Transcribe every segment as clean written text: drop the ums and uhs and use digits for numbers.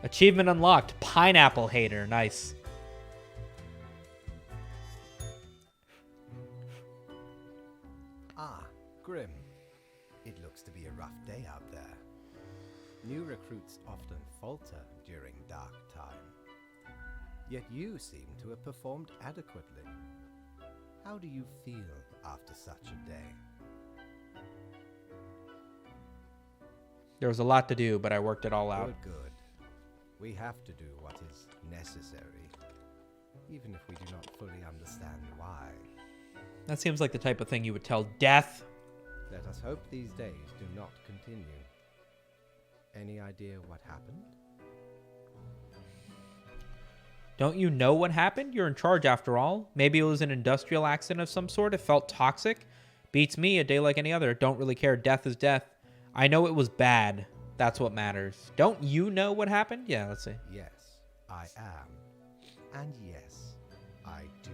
Achievement unlocked. Pineapple hater. Nice. Ah, Grim. It looks to be a rough day out there. New recruits often falter during dark time. Yet you seem to have performed adequately. How do you feel after such a day? There was a lot to do, but I worked it all out. Good, good. We have to do what is necessary, even if we do not fully understand why. That seems like the type of thing you would tell Death. Let us hope these days do not continue. Any idea what happened? Don't you know what happened? You're in charge after all. Maybe it was an industrial accident of some sort. It felt toxic. Beats me, a day like any other. Don't really care. Death is death. I know it was bad. That's what matters. Don't you know what happened? Yeah, let's see. Yes, I am. And yes, I do.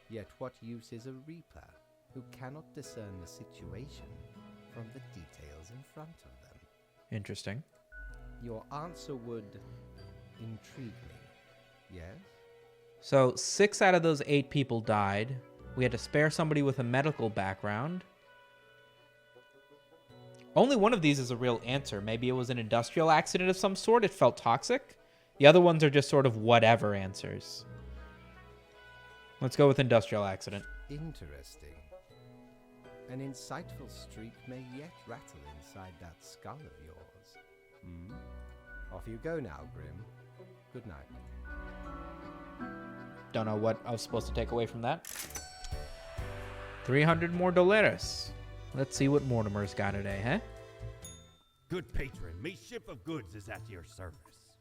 Yet what use is a reaper who cannot discern the situation from the details in front of them? Interesting. Your answer would intrigue me, yes? So 6 out of those 8 people died. We had to spare somebody with a medical background. Only one of these is a real answer. Maybe it was an industrial accident of some sort. It felt toxic. The other ones are just sort of whatever answers. Let's go with industrial accident. Interesting. An insightful streak may yet rattle inside that skull of yours. Off you go now, Grim. Good night. Don't know what I was supposed to take away from that. 300 more dollars. Let's see what Mortimer's got today, huh? Good patron, me ship of goods is at your service.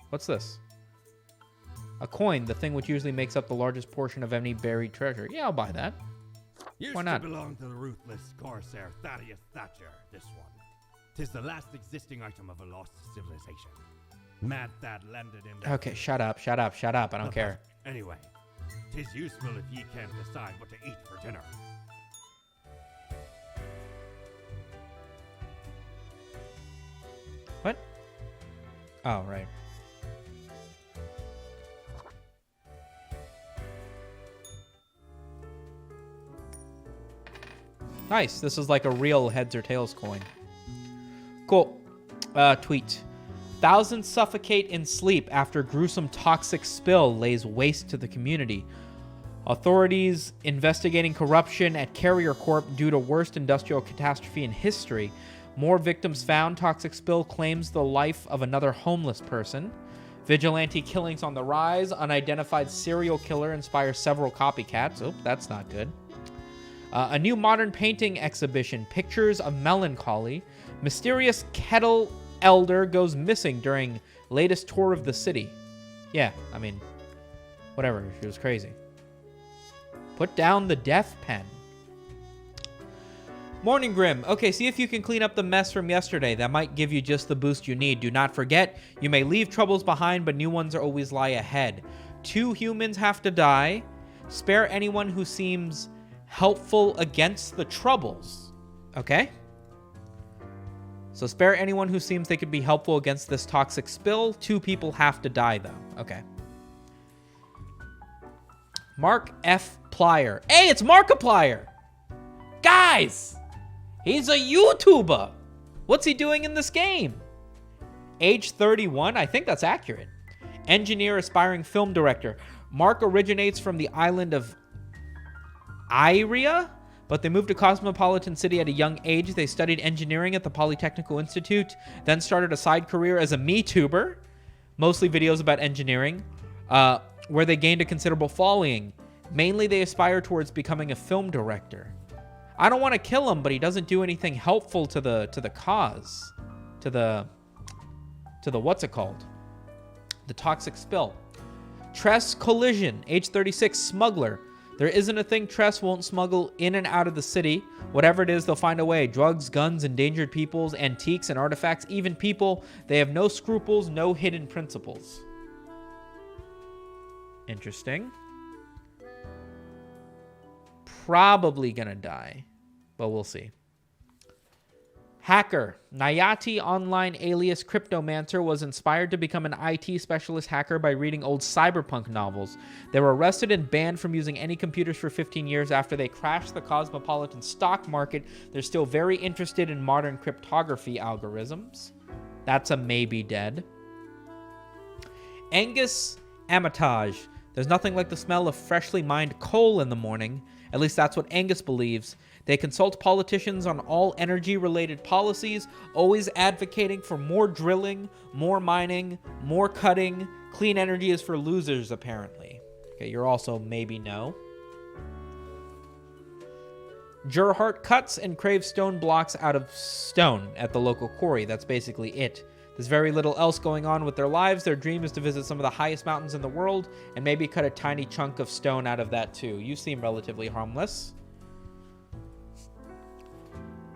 What's this? A coin, the thing which usually makes up the largest portion of any buried treasure. Yeah, I'll buy that. Used Why not? to belong to the ruthless corsair Thaddeus Thatcher, this one. 'Tis the last existing item of a lost civilization. Mad Thad landed in the... Okay, shut up, shut up, shut up. I don't care. Anyway, 'tis useful if ye can't decide what to eat for dinner. What? Oh, right. Nice. This is like a real heads or tails coin. Cool. Tweet. Thousands suffocate in sleep after gruesome toxic spill lays waste to the community. Authorities investigating corruption at Carrier Corp due to worst industrial catastrophe in history. More victims found. Toxic spill claims the life of another homeless person. Vigilante killings on the rise. Unidentified serial killer inspires several copycats. Oh, that's not good. A new modern painting exhibition. Pictures of melancholy. Mysterious kettle elder goes missing during latest tour of the city. Yeah, I mean, whatever. She was crazy. Put down the death pen. Morning Grim. Okay, see if you can clean up the mess from yesterday. That might give you just the boost you need. Do not forget, you may leave troubles behind, but new ones always lie ahead. 2 humans have to die. Spare anyone who seems helpful against the troubles. Okay? So spare anyone who seems they could be helpful against this toxic spill. 2 people have to die, though. Okay. Mark F. Plier. Hey, it's Markiplier! Guys! He's a YouTuber! What's he doing in this game? Age 31? I think that's accurate. Engineer, aspiring film director. Mark originates from the island of Iria, but they moved to Cosmopolitan City at a young age. They studied engineering at the Polytechnical Institute, then started a side career as a MeTuber, mostly videos about engineering, where they gained a considerable following. Mainly, they aspire towards becoming a film director. I don't want to kill him, but he doesn't do anything helpful to the cause, to the what's it called? The toxic spill. Tress Collision, age 36, smuggler. There isn't a thing Tress won't smuggle in and out of the city. Whatever it is, they'll find a way. Drugs, guns, endangered peoples, antiques and artifacts, even people. They have no scruples, no hidden principles. Interesting. Probably gonna die, but we'll see. Hacker. Nayati online alias Cryptomancer was inspired to become an IT specialist hacker by reading old cyberpunk novels. They were arrested and banned from using any computers for 15 years after they crashed the cosmopolitan stock market. They're still very interested in modern cryptography algorithms. That's a maybe dead. Angus Amatage. There's nothing like the smell of freshly mined coal in the morning. At least that's what Angus believes. They consult politicians on all energy-related policies, always advocating for more drilling, more mining, more cutting. Clean energy is for losers, apparently. Okay, you're also maybe no. Gerhardt cuts and craves stone blocks out of stone at the local quarry. That's basically it. There's very little else going on with their lives. Their dream is to visit some of the highest mountains in the world and maybe cut a tiny chunk of stone out of that too. You seem relatively harmless.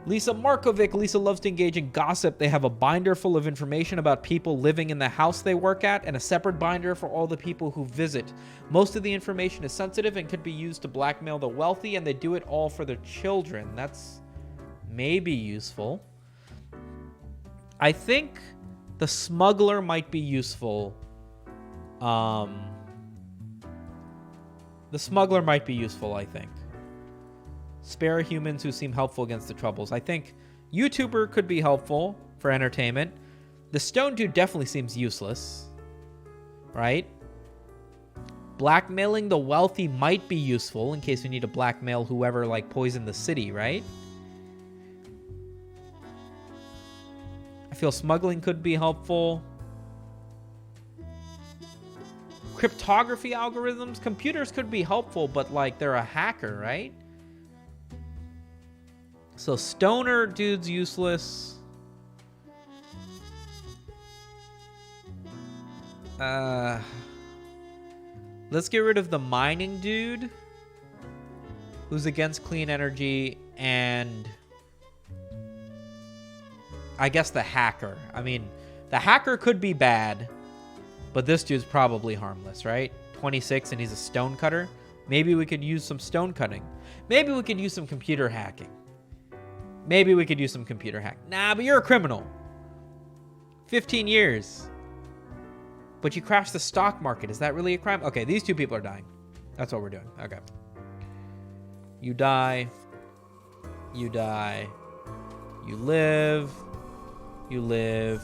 Lisa Markovic. Lisa loves to engage in gossip. They have a binder full of information about people living in the house they work at and a separate binder for all the people who visit. Most of the information is sensitive and could be used to blackmail the wealthy, and they do it all for their children. That's maybe useful. I think the smuggler might be useful. The smuggler might be useful, I think. Spare humans who seem helpful against the troubles. I think YouTuber could be helpful for entertainment. The stone dude definitely seems useless, right? Blackmailing the wealthy might be useful in case we need to blackmail whoever like poisoned the city, right? I feel smuggling could be helpful. Cryptography algorithms, computers could be helpful, but like they're a hacker, right? So stoner dude's useless. Let's get rid of the mining dude, who's against clean energy, and I guess the hacker. I mean, the hacker could be bad, but this dude's probably harmless, right? 26 and he's a stone cutter. Maybe we could use some stone cutting. Maybe we could use some computer hacking. Maybe we could use some computer hack. Nah, but you're a criminal. 15 years. But you crashed the stock market. Is that really a crime? Okay, these two people are dying. That's what we're doing. Okay. You die. You die. You live. You live.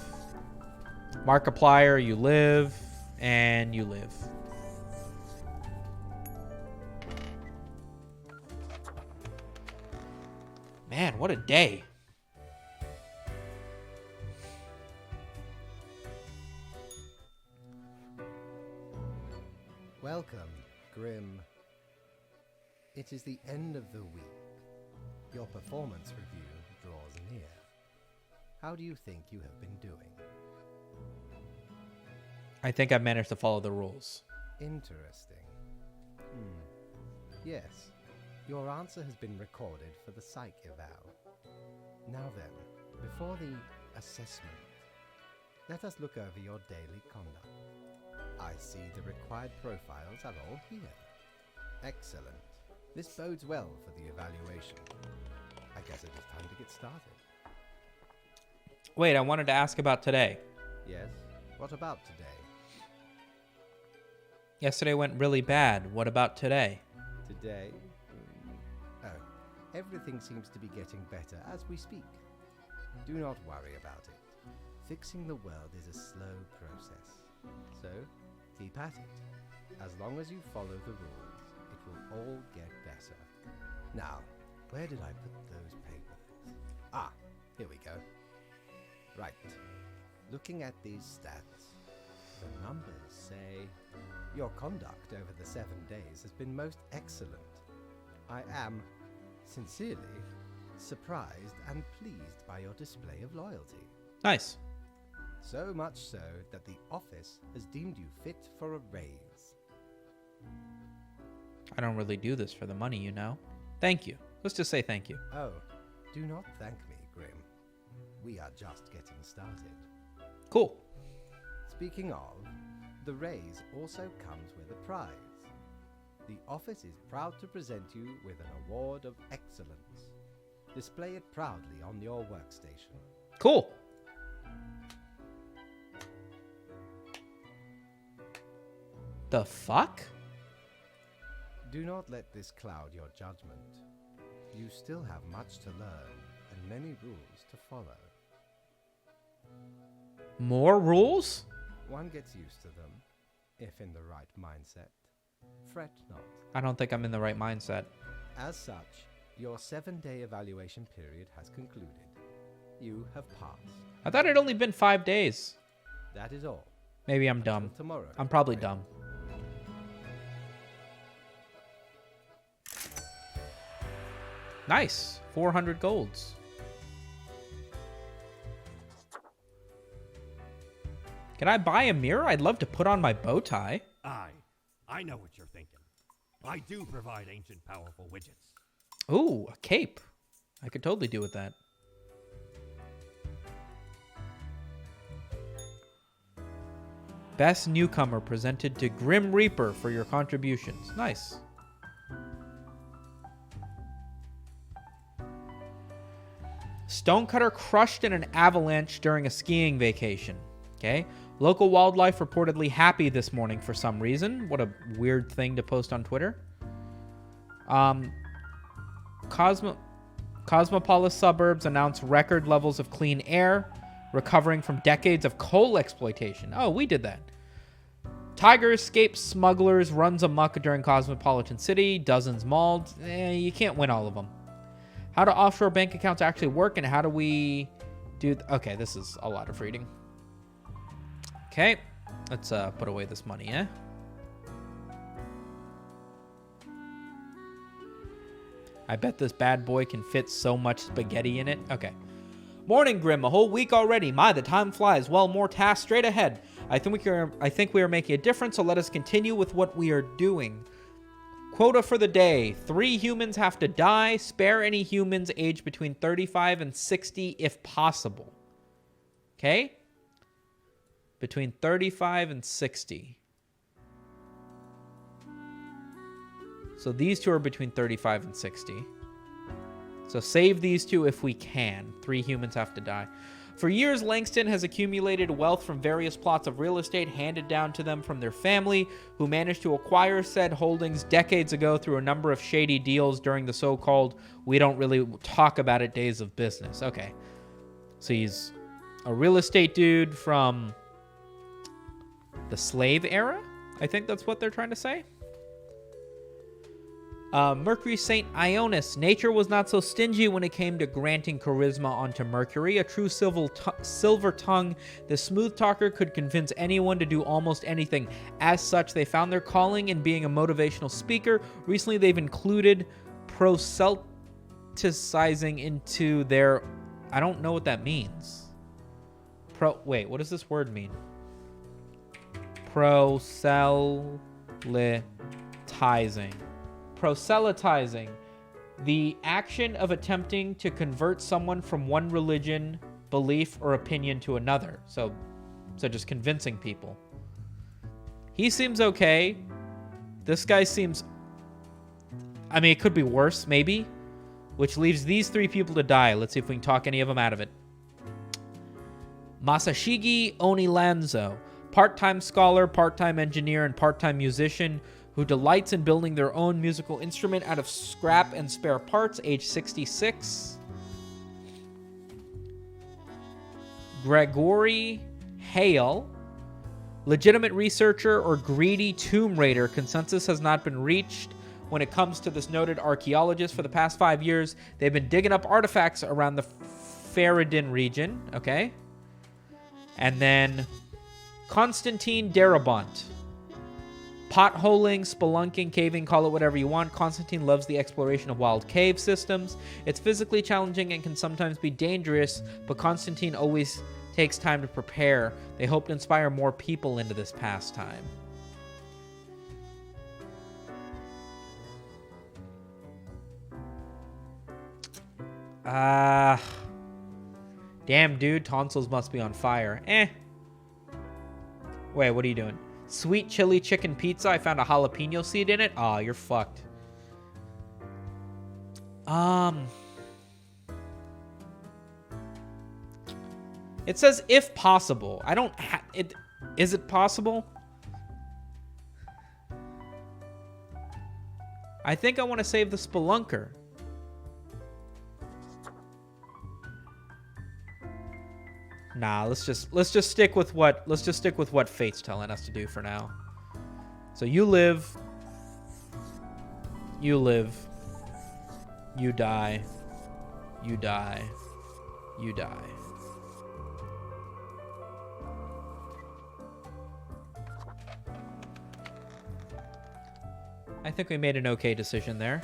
Markiplier, you live. And you live. Man, what a day. Welcome, Grim. It is the end of the week. Your performance review draws near. How do you think you have been doing? I think I've managed to follow the rules. Interesting. Yes, your answer has been recorded for the psych eval. Now then, before the assessment, let us look over your daily conduct. I see the required profiles are all here. Excellent. This bodes well for the evaluation. I guess it is time to get started. Wait, I wanted to ask about today. Yes? What about today? Yesterday went really bad. What about today? Today? Oh, everything seems to be getting better as we speak. Do not worry about it. Fixing the world is a slow process. So, keep at it. As long as you follow the rules, it will all get better. Now, where did I put those papers? Ah, here we go. Right. Looking at these stats, the numbers say your conduct over the 7 days has been most excellent. I am, sincerely, surprised and pleased by your display of loyalty. Nice. So much so that the office has deemed you fit for a raise. I don't really do this for the money, you know. Thank you. Let's just say thank you. Oh, do not thank me, Grim. We are just getting started. Cool. Speaking of, the raise also comes with a prize. The office is proud to present you with an award of excellence. Display it proudly on your workstation. Cool. The fuck? Do not let this cloud your judgment. You still have much to learn and many rules to follow. More rules? One gets used to them, if in the right mindset. Fret not. I don't think I'm in the right mindset. As such, your 7-day evaluation period has concluded. You have passed. I thought it'd only been 5 days. That is all. Maybe I'm Until dumb. tomorrow. I'm probably dumb. Nice. 400 golds. Can I buy a mirror? I'd love to put on my bow tie. I know what you're thinking. I do provide ancient powerful widgets. Ooh, a cape. I could totally do with that. Best newcomer presented to Grim Reaper for your contributions. Nice. Stonecutter crushed in an avalanche during a skiing vacation. Okay. Local wildlife reportedly happy this morning for some reason. What a weird thing to post on Twitter. Cosmopolis suburbs announce record levels of clean air, recovering from decades of coal exploitation. Oh, we did that. Tiger escapes smugglers, runs amok during Cosmopolitan City, dozens mauled. You can't win all of them. How do offshore bank accounts actually work, and how do we do... Okay, this is a lot of reading. Okay, let's put away this money, eh? I bet this bad boy can fit so much spaghetti in it. Okay. Morning, Grim. A whole week already. My, the time flies. Well, more tasks straight ahead. I think we are making a difference, so let us continue with what we are doing. Quota for the day. 3 humans have to die. Spare any humans aged between 35 and 60 if possible. Okay? Between 35 and 60. So these two are between 35 and 60. So save these two if we can. 3 humans have to die. For years, Langston has accumulated wealth from various plots of real estate handed down to them from their family, who managed to acquire said holdings decades ago through a number of shady deals during the so-called we don't really talk about it days of business. Okay. So he's a real estate dude from the slave era? I think that's what they're trying to say. Mercury St. Ionis. Nature was not so stingy when it came to granting charisma onto Mercury. A true silver tongue, the smooth talker could convince anyone to do almost anything. As such, they found their calling in being a motivational speaker. Recently, they've included proselytizing into their... I don't know what that means. Wait, what does this word mean? Proselytizing, the action of attempting to convert someone from one religion, belief, or opinion to another. So just convincing people. He seems okay. This guy seems... I mean, it could be worse, maybe. Which leaves these 3 people to die. Let's see if we can talk any of them out of it. Masashigi Onilanzo. Part-time scholar, part-time engineer, and part-time musician who delights in building their own musical instrument out of scrap and spare parts, age 66. Gregory Hale, legitimate researcher or greedy tomb raider. Consensus has not been reached when it comes to this noted archaeologist. For the past 5 years, they've been digging up artifacts around the Faradin region. Okay. And then Constantine Darabont. Potholing, spelunking, caving, call it whatever you want. Constantine loves the exploration of wild cave systems. It's physically challenging and can sometimes be dangerous, but Constantine always takes time to prepare. They hope to inspire more people into this pastime. Damn, dude, tonsils must be on fire. Wait, what are you doing? Sweet chili chicken pizza. I found a jalapeno seed in it. Aw, you're fucked. It says if possible. I don't it. Is it possible? I think I want to save the spelunker. Nah, let's just stick with what fate's telling us to do for now. So you live, you die, you die, you die. I think we made an okay decision there.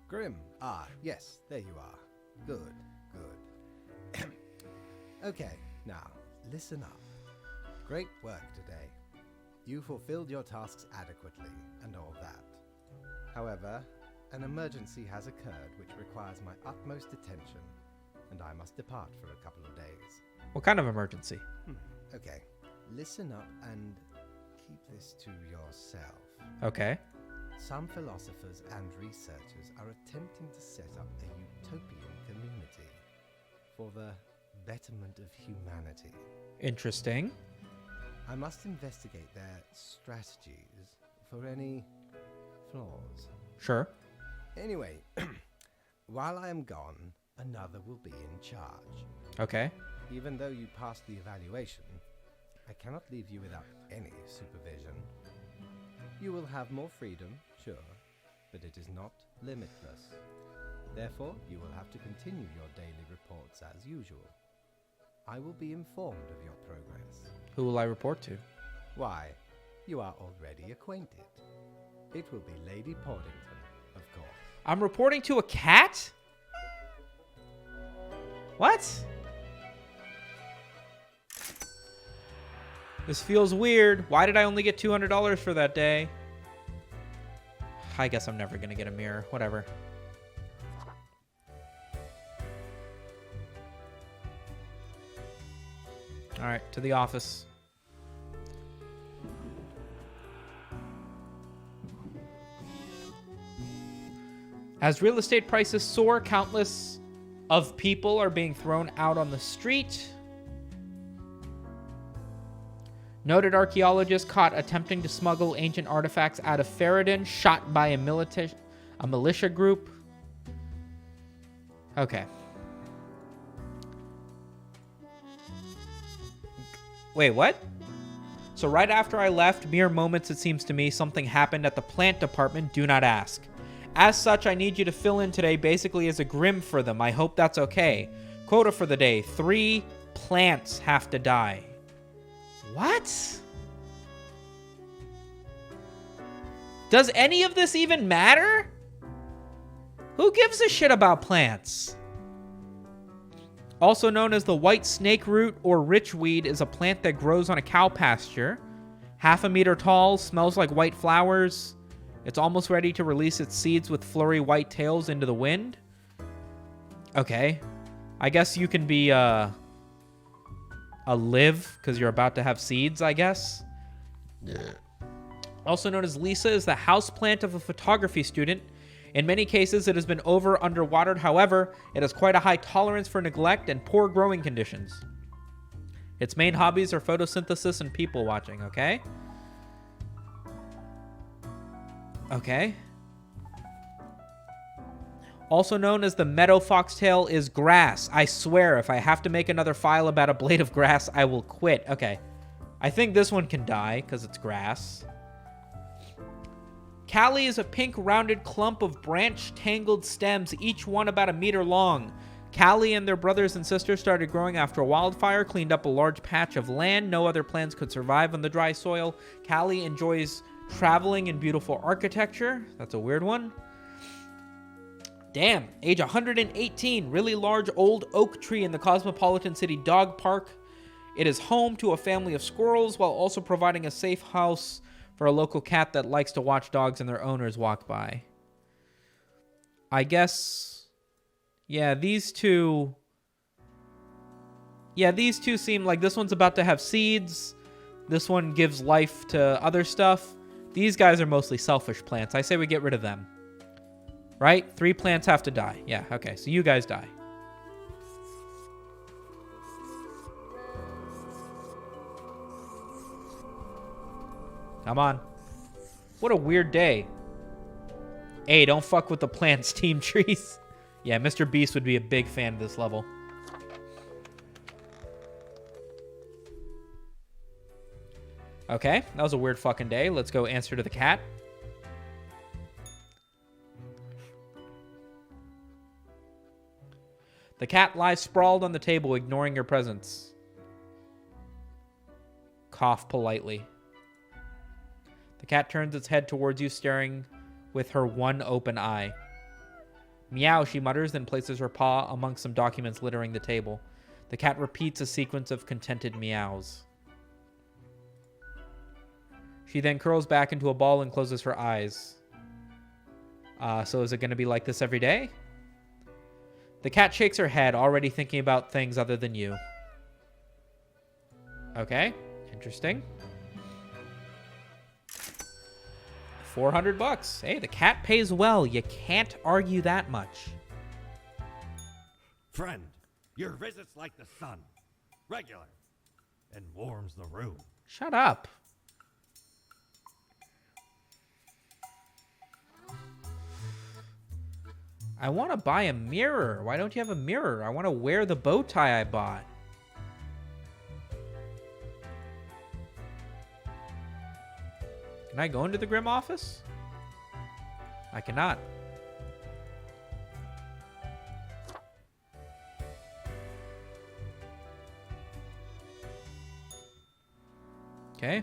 Grim. Ah, yes, there you are. Good, good. Okay, now, listen up. Great work today. You fulfilled your tasks adequately, and all that. However, an emergency has occurred which requires my utmost attention, and I must depart for a couple of days. What kind of emergency? Okay, listen up and keep this to yourself. Okay. Some philosophers and researchers are attempting to set up a utopian community for the betterment of humanity. Interesting. I must investigate their strategies for any flaws. Sure. Anyway, while I am gone, another will be in charge. Okay. Even though you passed the evaluation, I cannot leave you without any supervision. You will have more freedom, sure, but it is not limitless. Therefore, you will have to continue your daily reports as usual. I will be informed of your progress. Who will I report to? Why, you are already acquainted. It will be Lady Portington, of course. I'm reporting to a cat? What? This feels weird. Why did I only get $200 for that day? I guess I'm never gonna get a mirror. Whatever. All right, to the office. As real estate prices soar, countless of people are being thrown out on the street. Noted archaeologist caught attempting to smuggle ancient artifacts out of Faradin, shot by a militia group. Okay. Wait, what? So right after I left, mere moments it seems to me, something happened at the plant department. Do not ask. As such, I need you to fill in today basically as a Grim for them. I hope that's okay. Quota for the day. 3 plants have to die. What? Does any of this even matter? Who gives a shit about plants? Also known as the white snake root or richweed, is a plant that grows on a cow pasture. 1/2 meter tall, smells like white flowers. It's almost ready to release its seeds with flurry white tails into the wind. Okay. I guess you can be a live because you're about to have seeds, I guess. Yeah. Also known as Lisa, is the houseplant of a photography student. In many cases, it has been underwatered. However, it has quite a high tolerance for neglect and poor growing conditions. Its main hobbies are photosynthesis and people watching, okay? Okay. Also known as the meadow foxtail, is grass. I swear, if I have to make another file about a blade of grass, I will quit. Okay. I think this one can die because it's grass. Callie is a pink rounded clump of branch-tangled stems, each one about 1 meter long. Callie and their brothers and sisters started growing after a wildfire cleaned up a large patch of land. No other plants could survive on the dry soil. Callie enjoys traveling and beautiful architecture. That's a weird one. Damn, age 118, really large old oak tree in the Cosmopolitan City Dog Park. It is home to a family of squirrels while also providing a safe house for a local cat that likes to watch dogs and their owners walk by. I guess, yeah, these two seem like this one's about to have seeds. This one gives life to other stuff. These guys are mostly selfish plants. I say we get rid of them. Right? 3 plants have to die. Yeah, okay. So you guys die. Come on. What a weird day. Hey, don't fuck with the plants, Team Trees. Yeah, Mr. Beast would be a big fan of this level. Okay, that was a weird fucking day. Let's go answer to the cat. The cat lies sprawled on the table, ignoring your presence. Cough politely. The cat turns its head towards you, staring with her one open eye. Meow, she mutters, then places her paw amongst some documents littering the table. The cat repeats a sequence of contented meows. She then curls back into a ball and closes her eyes. So is it going to be like this every day? The cat shakes her head, already thinking about things other than you. Okay, interesting. $400. Hey, the cat pays well. You can't argue that much. Friend, your visit's like the sun. Regular. And warms the room. Shut up. I want to buy a mirror. Why don't you have a mirror? I want to wear the bow tie I bought. Can I go into the Grim office? I cannot. Okay.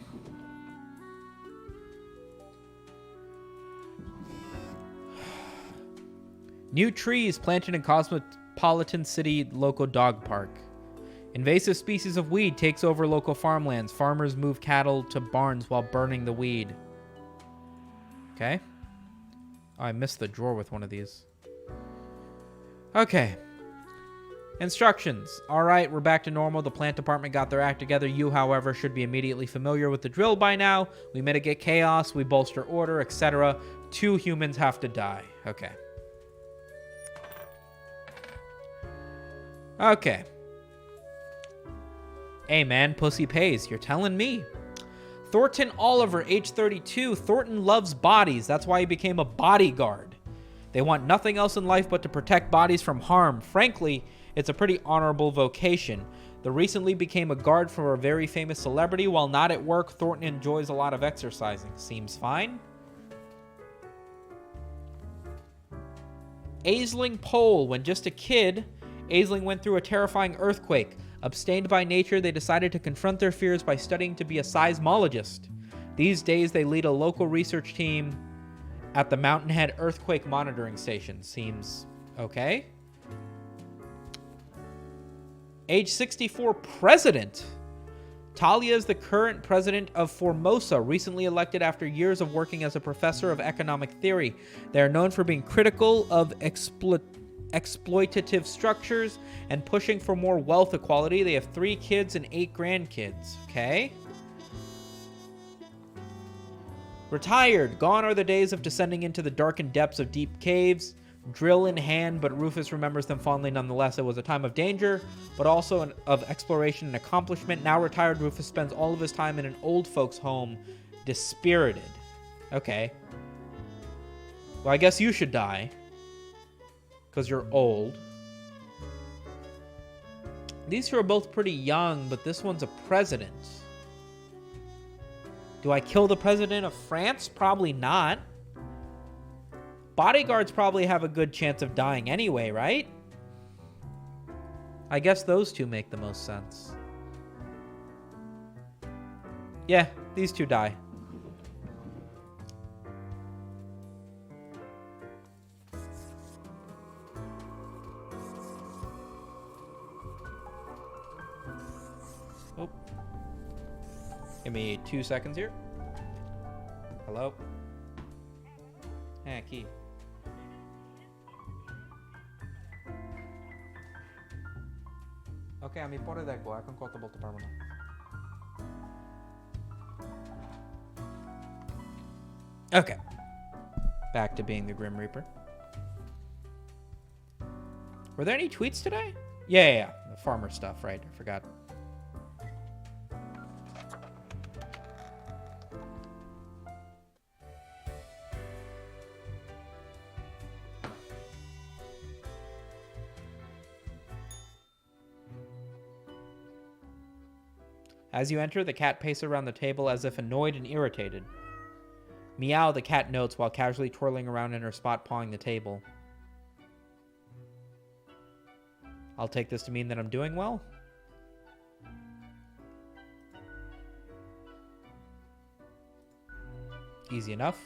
New trees planted in Cosmopolitan City local dog park. Invasive species of weed takes over local farmlands. Farmers move cattle to barns while burning the weed. Okay. Oh, I missed the drawer with one of these. Okay. Instructions. All right, we're back to normal. The plant department got their act together. You, however, should be immediately familiar with the drill by now. We mitigate chaos, we bolster order, etc. 2 humans have to die. Okay. Okay. Hey man, pussy pays. You're telling me. Thornton Oliver, age 32. Thornton loves bodies. That's why he became a bodyguard. They want nothing else in life but to protect bodies from harm. Frankly, it's a pretty honorable vocation. The recently became a guard for a very famous celebrity. While not at work, Thornton enjoys a lot of exercising. Seems fine. Aisling Pole. When just a kid, Aisling went through a terrifying earthquake. Abstained by nature, they decided to confront their fears by studying to be a seismologist. These days, they lead a local research team at the Mountainhead Earthquake Monitoring Station. Seems okay. Age 64, president. Talia is the current president of Formosa, recently elected after years of working as a professor of economic theory. They are known for being critical of exploitative structures and pushing for more wealth equality. They have 3 kids and 8 grandkids. Okay. Retired. Gone are the days of descending into the darkened depths of deep caves, drill in hand, but Rufus remembers them fondly nonetheless. It was a time of danger, but also of exploration and accomplishment. Now retired, Rufus spends all of his time in an old folks' home, dispirited. Okay. Well, I guess you should die. Because you're old. These 2 are both pretty young, but this one's a president. Do I kill the president of France? Probably not. Bodyguards probably have a good chance of dying anyway, right? I guess those 2 make the most sense. Yeah, these 2 die. Oh. Give me 2 seconds here. Hello? Key. Okay, I'm imported that go. I can call the bolt department. Okay. Back to being the Grim Reaper. Were there any tweets today? Yeah. The farmer stuff, right? I forgot. As you enter, the cat paces around the table as if annoyed and irritated. Meow, the cat notes while casually twirling around in her spot, pawing the table. I'll take this to mean that I'm doing well. Easy enough.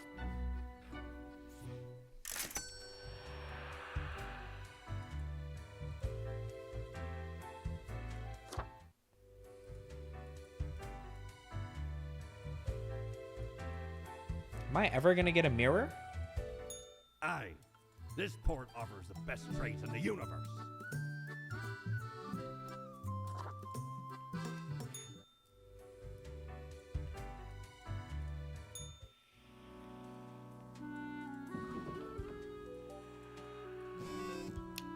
Am I ever gonna get a mirror? Aye. This port offers the best trade in the universe.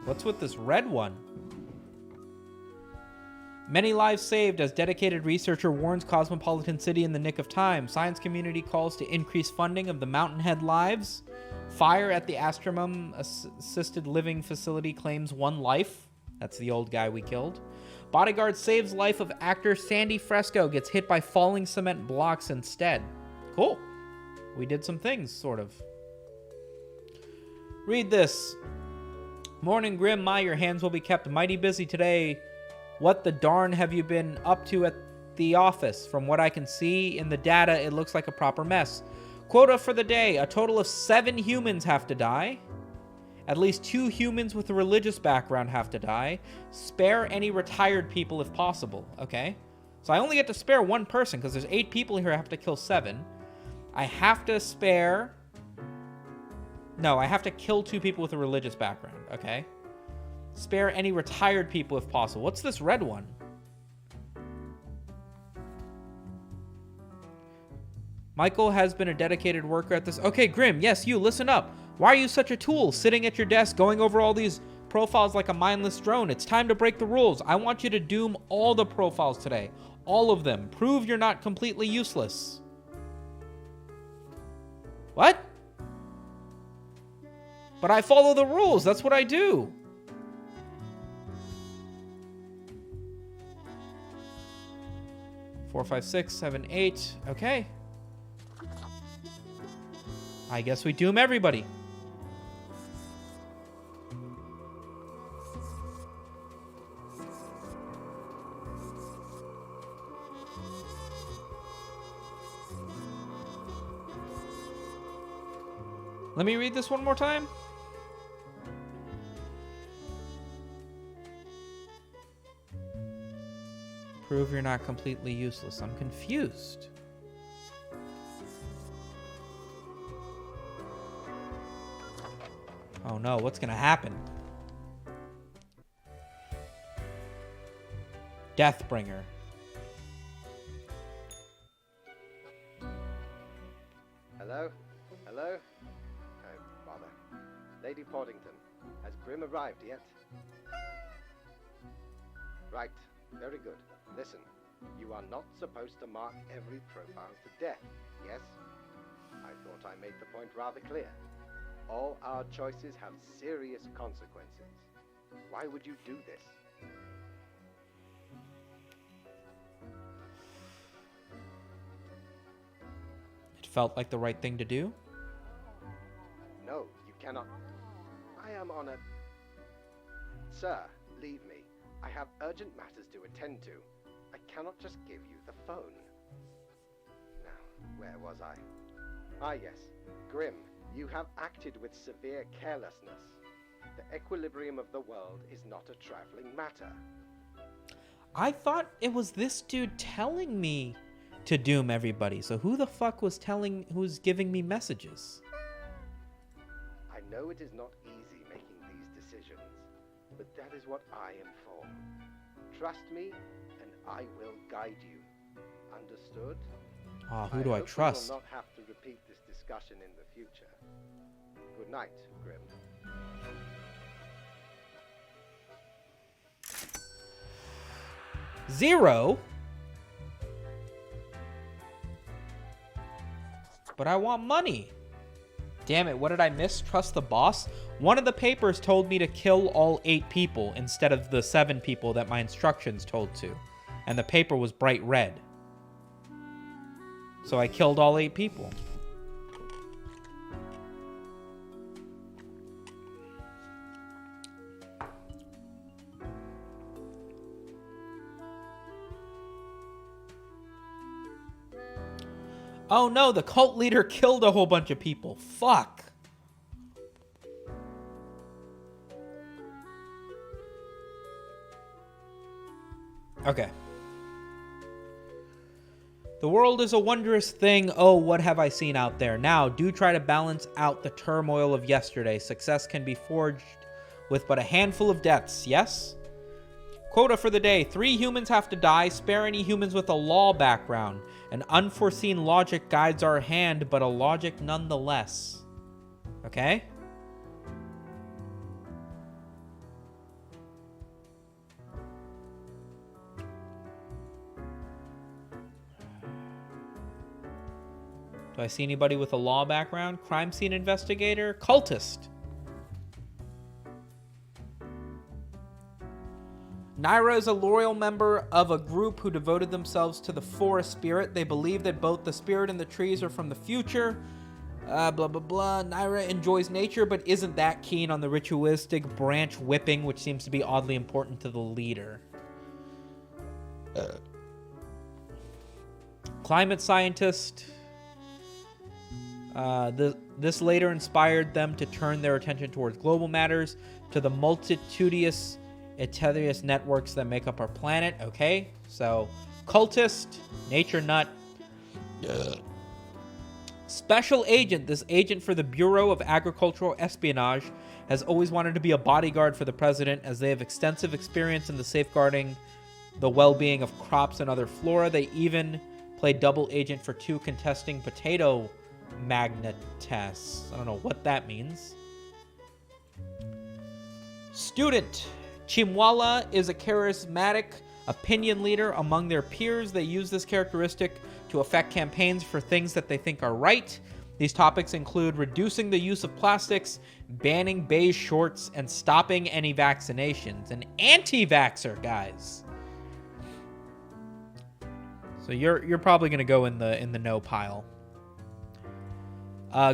What's with this red one? Many lives saved as dedicated researcher warns Cosmopolitan City in the nick of time. Science community calls to increase funding of the Mountainhead lives. Fire at the Astronome assisted living facility claims 1 life. That's the old guy we killed. Bodyguard saves life of actor Sandy Fresco, gets hit by falling cement blocks instead. Cool. We did some things, sort of. Read this. Morning, Grim. Your hands will be kept mighty busy today. What the darn have you been up to at the office? From what I can see in the data, it looks like a proper mess. Quota for the day. A total of 7 humans have to die. At least 2 humans with a religious background have to die. Spare any retired people if possible. Okay. So I only get to spare 1 person because there's 8 people here. I have to kill 7. I have to spare... No, I have to kill 2 people with a religious background. Okay. Spare any retired people if possible. What's this red one? Michael has been a dedicated worker at this. Okay, Grim, yes, you, listen up. Why are you such a tool, sitting at your desk, going over all these profiles like a mindless drone? It's time to break the rules. I want you to doom all the profiles today. All of them. Prove you're not completely useless. What? But I follow the rules. That's what I do. Four, 5, 6, 7, 8. Okay. I guess we doom everybody. Let me read this one more time. Prove you're not completely useless. I'm confused. Oh no, what's gonna happen? Deathbringer. Hello? Hello? Oh, bother. Lady Portington, has Grim arrived yet? Right, very good. Listen, you are not supposed to mark every profile to death, yes? I thought I made the point rather clear. All our choices have serious consequences. Why would you do this? It felt like the right thing to do. No, you cannot. I am on a... Sir, leave me. I have urgent matters to attend to. I cannot just give you the phone. Now, where was I? Ah, yes. Grim, you have acted with severe carelessness. The equilibrium of the world is not a trifling matter. I thought it was this dude telling me to doom everybody. So who the fuck was who's giving me messages? I know it is not easy making these decisions, but that is what I am for. Trust me, and I will guide you. Understood? Oh, who do I trust? I will not have to repeat this discussion in the future. Good night, Grim. 0? But I want money. Damn it, what did I mistrust the boss? One of the papers told me to kill all 8 people instead of the 7 people that my instructions told to. And the paper was bright red. So I killed all 8 people. Oh no, the cult leader killed a whole bunch of people. Fuck. Okay. The world is a wondrous thing. Oh, what have I seen out there? Now, do try to balance out the turmoil of yesterday. Success can be forged with but a handful of deaths, yes? Quota for the day. 3 humans have to die. Spare any humans with a law background. An unforeseen logic guides our hand, but a logic nonetheless. Okay? Do I see anybody with a law background? Crime scene investigator? Cultist. Naira is a loyal member of a group who devoted themselves to the forest spirit. They believe that both the spirit and the trees are from the future. Blah, blah, blah. Naira enjoys nature, but isn't that keen on the ritualistic branch whipping, which seems to be oddly important to the leader. Climate scientist. This later inspired them to turn their attention towards global matters, to the multitudinous ethereal networks that make up our planet. Okay, so cultist, nature nut. Special agent. This agent for the Bureau of Agricultural Espionage has always wanted to be a bodyguard for the president, as they have extensive experience in the safeguarding the well-being of crops and other flora. They even played double agent for 2 contesting potato magnet tests. I don't know what that means. Student. Chimwala is a charismatic opinion leader among their peers. They use this characteristic to affect campaigns for things that they think are right. These topics include reducing the use of plastics, banning beige shorts, and stopping any vaccinations. An anti-vaxxer, guys. So you're probably going to go in the no pile.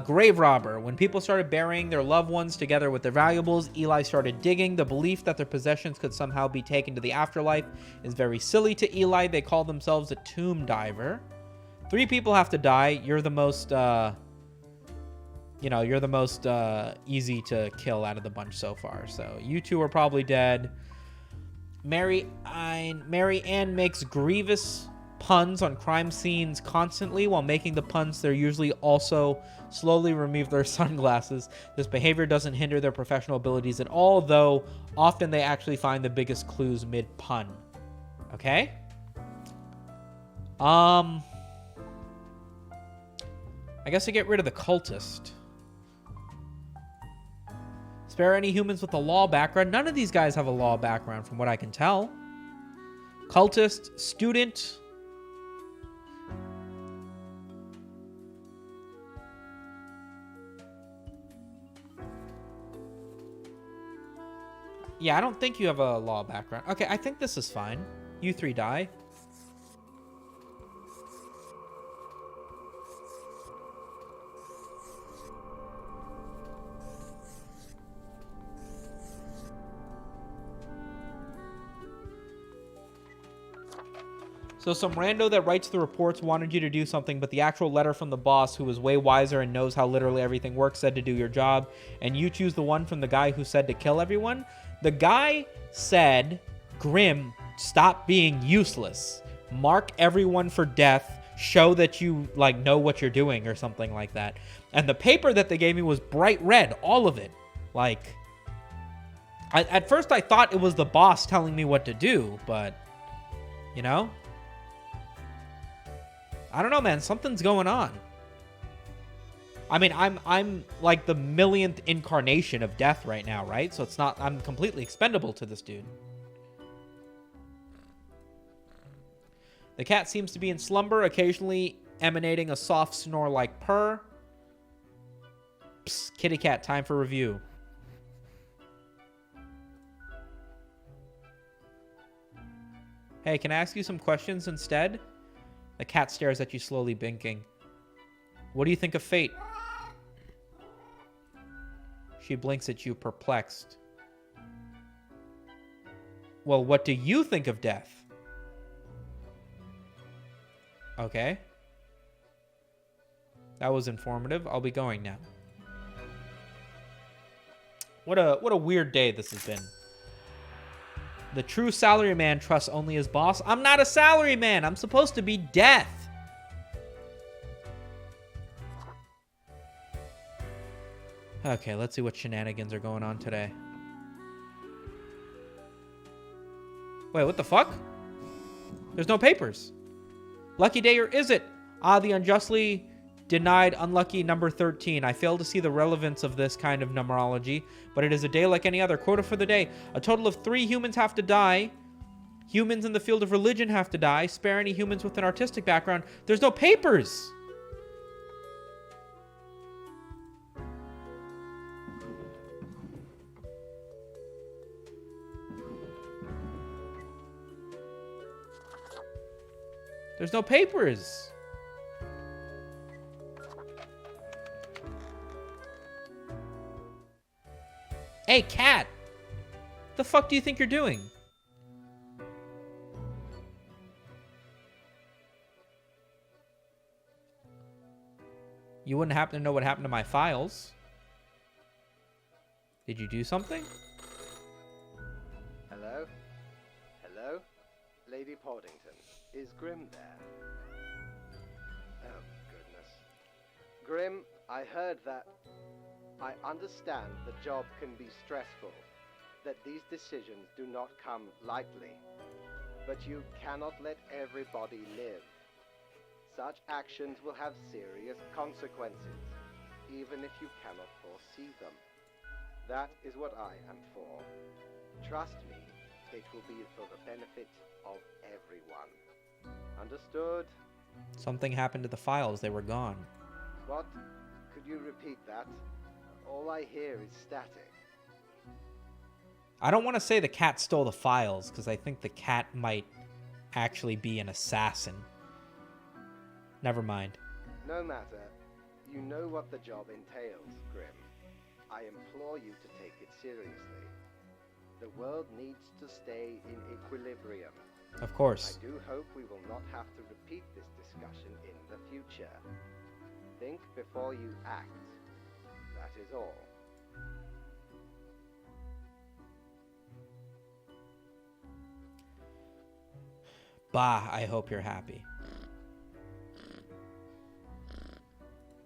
Grave robber. When people started burying their loved ones together with their valuables, Eli started digging. The belief that their possessions could somehow be taken to the afterlife is very silly to Eli. They call themselves a tomb diver. 3 people have to die. You're the most, easy to kill out of the bunch so far. So you 2 are probably dead. Mary Ann makes grievous puns on crime scenes constantly. While making the puns, they're usually also slowly remove their sunglasses. This behavior doesn't hinder their professional abilities at all, though often they actually find the biggest clues mid-pun. Okay? I guess I get rid of the cultist. Spare any humans with a law background. None of these guys have a law background from what I can tell. Cultist, student. Yeah, I don't think you have a law background. Okay, I think this is fine. You 3 die. So some rando that writes the reports wanted you to do something, but the actual letter from the boss, who is way wiser and knows how literally everything works, said to do your job, and you choose the one from the guy who said to kill everyone? The guy said, Grim, stop being useless. Mark everyone for death. Show that you, know what you're doing or something like that. And the paper that they gave me was bright red, all of it. At first I thought it was the boss telling me what to do, but, I don't know, man. Something's going on. I mean, I'm like the millionth incarnation of death right now, right? So I'm completely expendable to this dude. The cat seems to be in slumber, occasionally emanating a soft snore-like purr. Psst, kitty cat, time for review. Hey, can I ask you some questions instead? The cat stares at you, slowly blinking. What do you think of fate? She blinks at you, perplexed. Well, what do you think of death? Okay. That was informative. I'll be going now. What a weird day this has been. The true salaryman trusts only his boss. I'm not a salaryman. I'm supposed to be death. Okay, let's see what shenanigans are going on today. Wait, what the fuck? There's no papers. Lucky day, or is it? Ah, the unjustly denied unlucky number 13. I fail to see the relevance of this kind of numerology, but it is a day like any other. Quota for the day. A total of 3 humans have to die. Humans in the field of religion have to die. Spare any humans with an artistic background. There's no papers. There's no papers. Hey, cat. The fuck do you think you're doing? You wouldn't happen to know what happened to my files. Did you do something? Hello? Hello? Lady Poddington, is Grim there? Oh, goodness. Grim, I heard that... I understand the job can be stressful, that these decisions do not come lightly. But you cannot let everybody live. Such actions will have serious consequences, even if you cannot foresee them. That is what I am for. Trust me, it will be for the benefit of everyone. Understood? Something happened to the files. They were gone. What? Could you repeat that? All I hear is static. I don't want to say the cat stole the files, because I think the cat might actually be an assassin. Never mind. No matter. You know what the job entails, Grim. I implore you to take it seriously. The world needs to stay in equilibrium. Of course. I do hope we will not have to repeat this discussion in the future. Think before you act. That is all. Bah, I hope you're happy.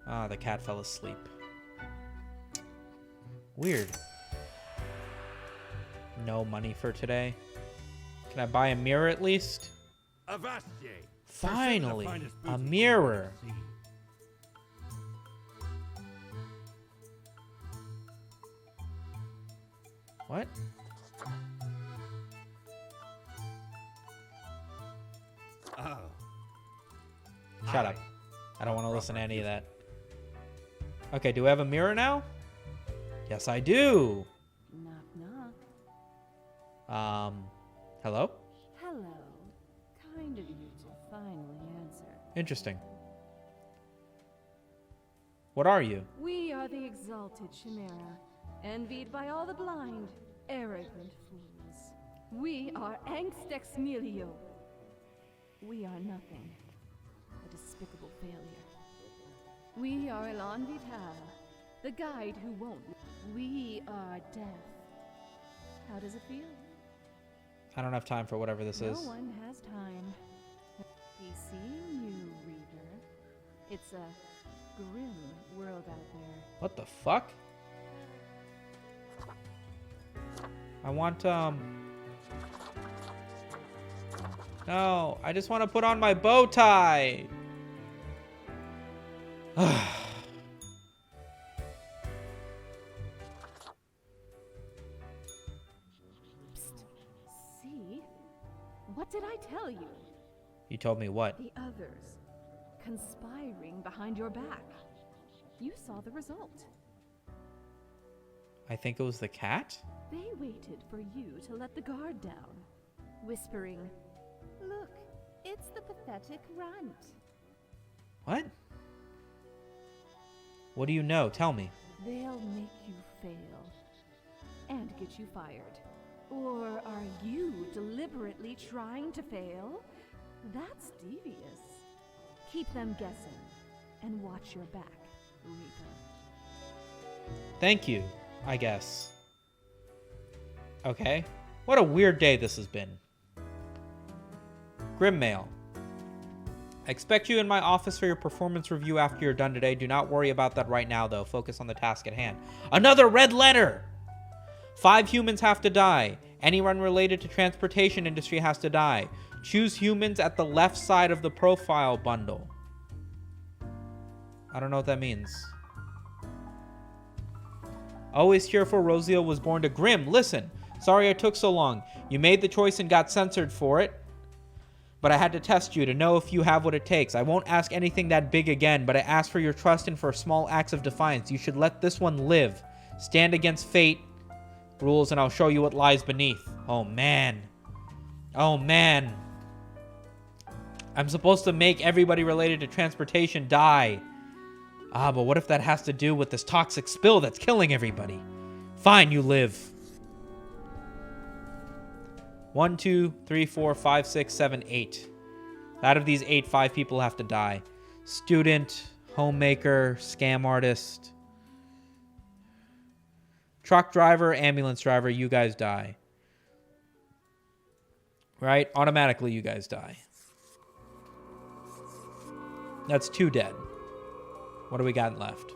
Ah, the cat fell asleep. Weird. No money for today. Can I buy a mirror at least? Avast ye! Finally, Pursue the finest a booty mirror. you can see. What? Oh. Shut up. I don't want to listen to any of that. Okay, do I have a mirror now? Yes, I do. Knock, knock. Hello? Hello. Kind of you to finally answer. Interesting. What are you? We are the exalted Chimera, envied by all the blind, arrogant fools. We are Angst ex Nihilo. We are nothing. A despicable failure. We are Elan Vital, the guide who won't. We are death. How does it feel? I don't have time for whatever this is. No one has time. We see you, Reader. It's a grim world out there. What the fuck? I want, No, I just want to put on my bow tie. See? What did I tell you? You told me what? The others conspiring behind your back. You saw the result. I think it was the cat? They waited for you to let the guard down, whispering, "Look, it's the pathetic runt." What? What do you know? Tell me. They'll make you fail and get you fired. Or are you deliberately trying to fail? That's devious. Keep them guessing and watch your back, Reaper. Thank you, I guess. Okay. What a weird day this has been. Grim Mail. I expect you in my office for your performance review after you're done today. Do not worry about that right now, though. Focus on the task at hand. Another red letter! 5 humans have to die. Anyone related to transportation industry has to die. Choose humans at the left side of the profile bundle. I don't know what that means. Always cheerful, Rosiel was born to Grim. Listen, sorry I took so long. You made the choice and got censored for it. But I had to test you to know if you have what it takes. I won't ask anything that big again, but I ask for your trust and for small acts of defiance. You should let this one live. Stand against fate, rules, and I'll show you what lies beneath. Oh, man. Oh, man. I'm supposed to make everybody related to transportation die. Ah, but what if that has to do with this toxic spill that's killing everybody? Fine, you live. 1, 2, 3, 4, 5, 6, 7, 8. Out of these 8, 5 people have to die. Student, homemaker, scam artist, truck driver, ambulance driver, you guys die. Right? Automatically you guys die. That's 2 dead. What do we got left?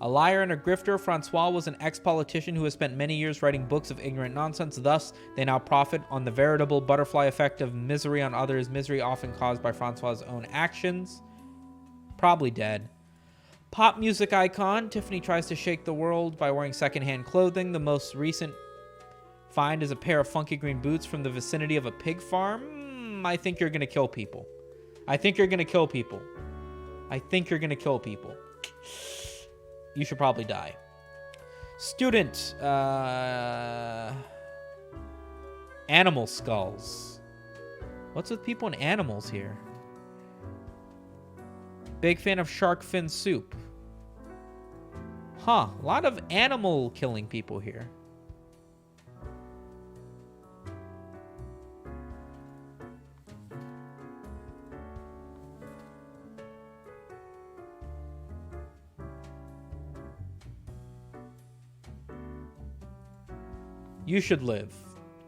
A liar and a grifter, Francois was an ex-politician who has spent many years writing books of ignorant nonsense. Thus, they now profit on the veritable butterfly effect of misery on others, misery often caused by Francois' own actions. Probably dead. Pop music icon, Tiffany tries to shake the world by wearing secondhand clothing. The most recent find is a pair of funky green boots from the vicinity of a pig farm. I think you're going to kill people. I think you're going to kill people. I think you're going to kill people. You should probably die. Student. Animal skulls. What's with people and animals here? Big fan of shark fin soup. Huh. A lot of animal killing people here. You should live.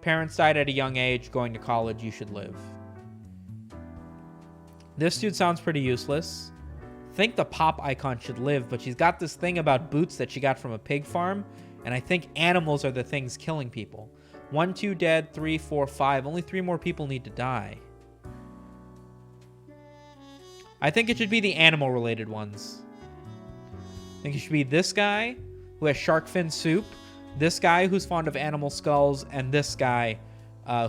Parents died at a young age, going to college, you should live. This dude sounds pretty useless. I think the pop icon should live, but she's got this thing about boots that she got from a pig farm, and I think animals are the things killing people. 1, 2 dead, 3, 4, 5. Only 3 more people need to die. I think it should be the animal-related ones. I think it should be this guy who has shark fin soup, this guy who's fond of animal skulls, and this guy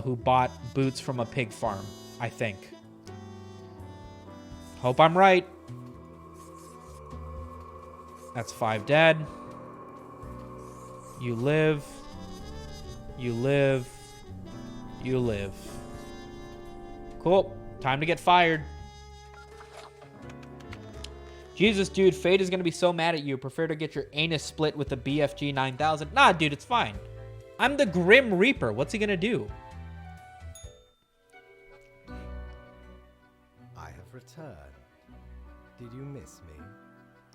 who bought boots from a pig farm, I think. Hope I'm right. That's 5 dead. You live. You live. You live. Cool. Time to get fired. Jesus, dude, Fate is going to be so mad at you. Prefer to get your anus split with the BFG 9000. Nah, dude, it's fine. I'm the Grim Reaper. What's he going to do? I have returned. Did you miss me?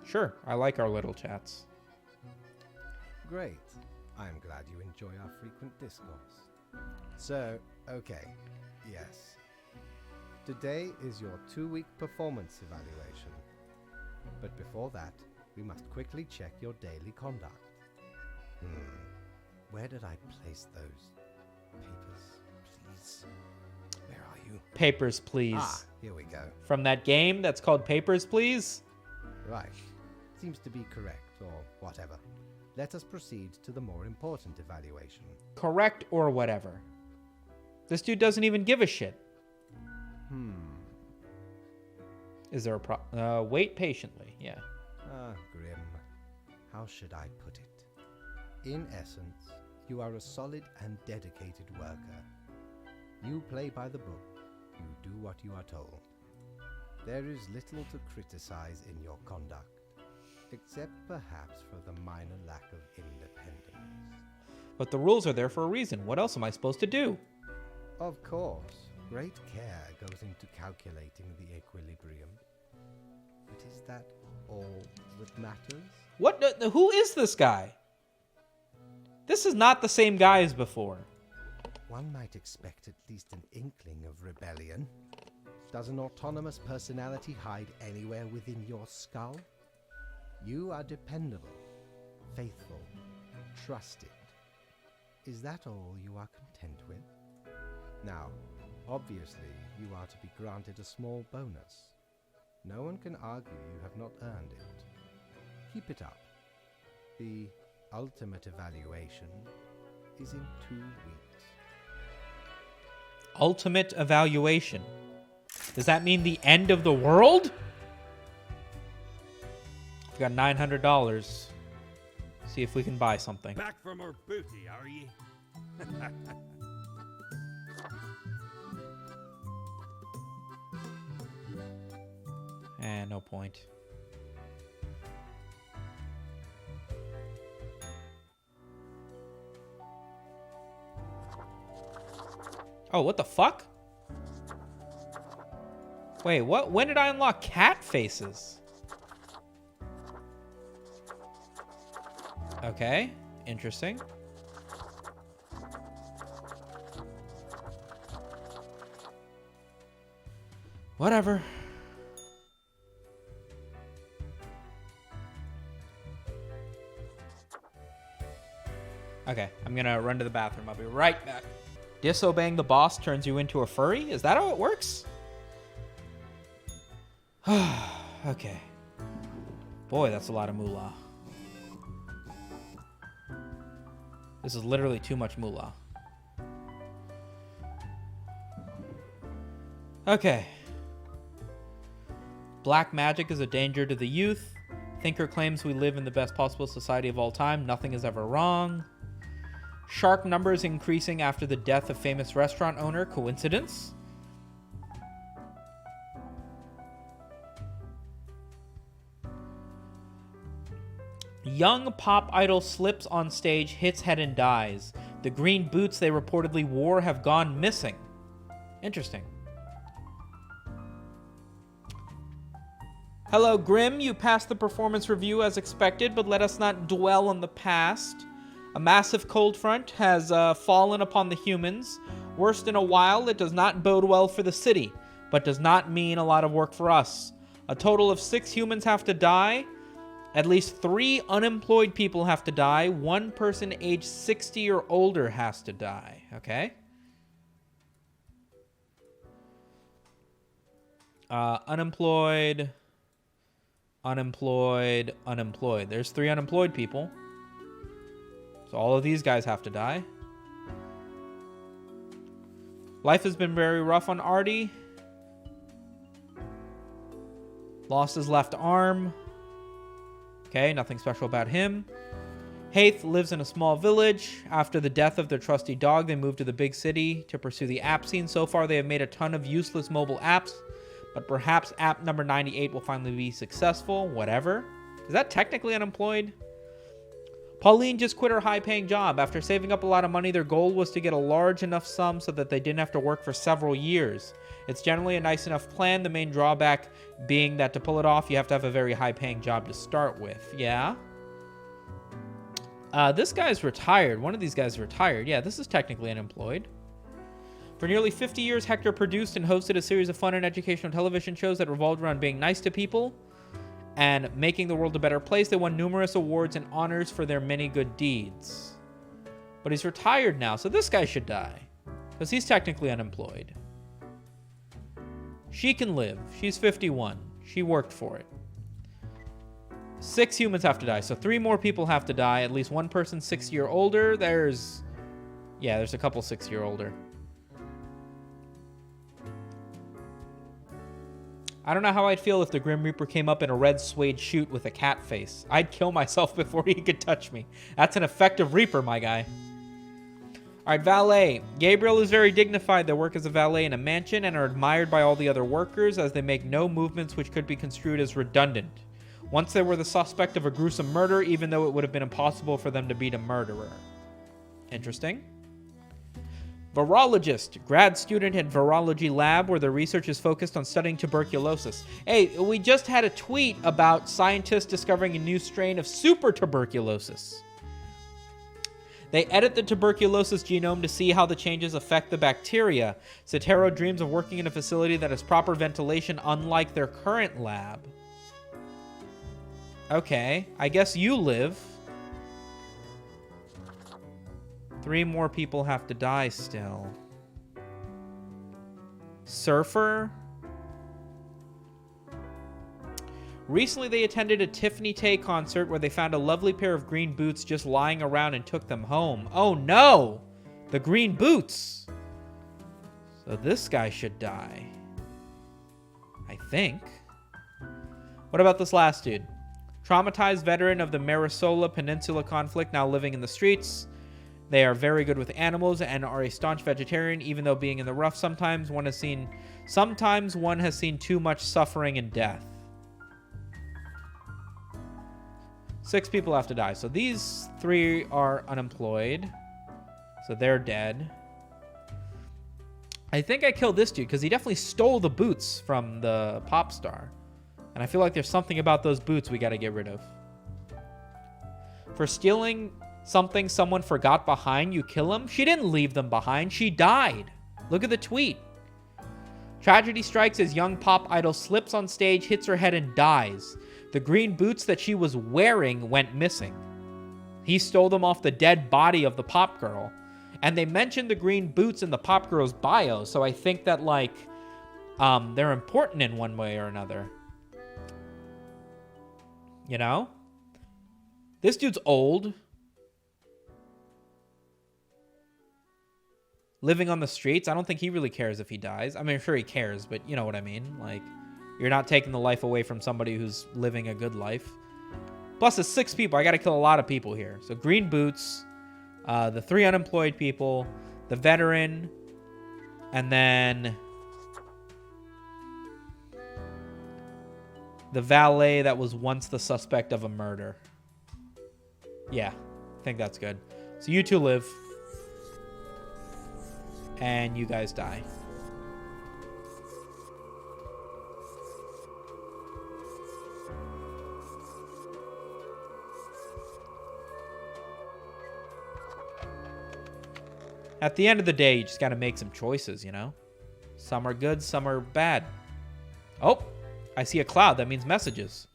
Sure, I like our little chats. Great. I am glad you enjoy our frequent discourse. So, okay, yes. Today is your 2-week performance evaluation. But before that, we must quickly check your daily conduct. Where did I place those papers, please? Where are you? Papers, Please. Ah, here we go. From that game that's called Papers, Please? Right. Seems to be correct, or whatever. Let us proceed to the more important evaluation. Correct or whatever. This dude doesn't even give a shit. Is there a wait patiently? Yeah. Ah, Grim. How should I put it? In essence, you are a solid and dedicated worker. You play by the book. You do what you are told. There is little to criticize in your conduct, except perhaps for the minor lack of independence. But the rules are there for a reason. What else am I supposed to do? Of course, great care goes into calculating the equilibrium. But is that all that matters? What? Who is this guy? This is not the same guy as before. One might expect at least an inkling of rebellion. Does an autonomous personality hide anywhere within your skull? You are dependable, faithful, trusted. Is that all you are content with? Now, obviously, you are to be granted a small bonus. No one can argue you have not earned it. Keep it up. The ultimate evaluation is in 2 weeks. Ultimate evaluation. Does that mean the end of the world? We got $900. See if we can buy something. Back for more booty, are ye? No point. Oh, what the fuck? Wait, what? When did I unlock cat faces? Okay, interesting. Whatever. Okay, I'm gonna run to the bathroom. I'll be right back. Disobeying the boss turns you into a furry? Is that how it works? Okay. Boy, that's a lot of moolah. This is literally too much moolah. Okay. Black magic is a danger to the youth. Thinker claims we live in the best possible society of all time. Nothing is ever wrong. Shark numbers increasing after the death of famous restaurant owner. Coincidence? Young pop idol slips on stage, hits head and dies. The green boots they reportedly wore have gone missing. Interesting. Hello, Grim. You passed the performance review as expected, but let us not dwell on the past. A massive cold front has fallen upon the humans. Worst in a while, it does not bode well for the city, but does not mean a lot of work for us. A total of 6 humans have to die. At least 3 unemployed people have to die. 1 person aged 60 or older has to die. Okay? Unemployed. There's 3 unemployed people. So all of these guys have to die. Life has been very rough on Artie. Lost his left arm. Okay, nothing special about him. Haith lives in a small village. After the death of their trusty dog, they moved to the big city to pursue the app scene. So far, they have made a ton of useless mobile apps, but perhaps app number 98 will finally be successful. Whatever. Is that technically unemployed? Pauline just quit her high-paying job. After saving up a lot of money, their goal was to get a large enough sum so that they didn't have to work for several years. It's generally a nice enough plan, the main drawback being that to pull it off, you have to have a very high-paying job to start with. Yeah? This guy's retired. One of these guys is retired. Yeah, this is technically unemployed. For nearly 50 years, Hector produced and hosted a series of fun and educational television shows that revolved around being nice to people and making the world a better place. They won numerous awards and honors for their many good deeds. But he's retired now, so this guy should die, because he's technically unemployed. She can live. She's 51. She worked for it. 6 humans have to die, so 3 more people have to die. At least 1 person 6 year older. There's a couple 6 year older. I don't know how I'd feel if the Grim Reaper came up in a red suede chute with a cat face. I'd kill myself before he could touch me. That's an effective Reaper, my guy. Alright, valet. Gabriel is very dignified. They work as a valet in a mansion and are admired by all the other workers as they make no movements which could be construed as redundant. Once they were the suspect of a gruesome murder, even though it would have been impossible for them to beat a murderer. Interesting. Virologist, grad student at virology lab where the research is focused on studying tuberculosis. Hey, we just had a tweet about scientists discovering a new strain of super tuberculosis. They edit the tuberculosis genome to see how the changes affect the bacteria. Sotero dreams of working in a facility that has proper ventilation, unlike their current lab. Okay, I guess you live. 3 more people have to die still. Surfer? Recently, they attended a Tiffany Tay concert where they found a lovely pair of green boots just lying around and took them home. Oh no! The green boots! So this guy should die. I think. What about this last dude? Traumatized veteran of the Marisola Peninsula conflict, now living in the streets. They are very good with animals and are a staunch vegetarian, even though being in the rough sometimes one has seen too much suffering and death. 6 people have to die. So these 3 are unemployed. So they're dead. I think I killed this dude because he definitely stole the boots from the pop star. And I feel like there's something about those boots we got to get rid of. For stealing something someone forgot behind, you kill him? She didn't leave them behind. She died. Look at the tweet. Tragedy strikes as young pop idol slips on stage, hits her head, and dies. The green boots that she was wearing went missing. He stole them off the dead body of the pop girl. And they mentioned the green boots in the pop girl's bio, so I think that, like, they're important in one way or another. You know? This dude's old. Living on the streets. I don't think he really cares if he dies. I mean, I'm sure he cares, but you know what I mean. Like, you're not taking the life away from somebody who's living a good life. Plus, it's 6 people. I got to kill a lot of people here. So, green boots, the 3 unemployed people, the veteran, and then the valet that was once the suspect of a murder. Yeah, I think that's good. So, you 2 live. And you guys die. At the end of the day, you just got to make some choices, you know? Some are good, some are bad. Oh, I see a cloud. That means messages.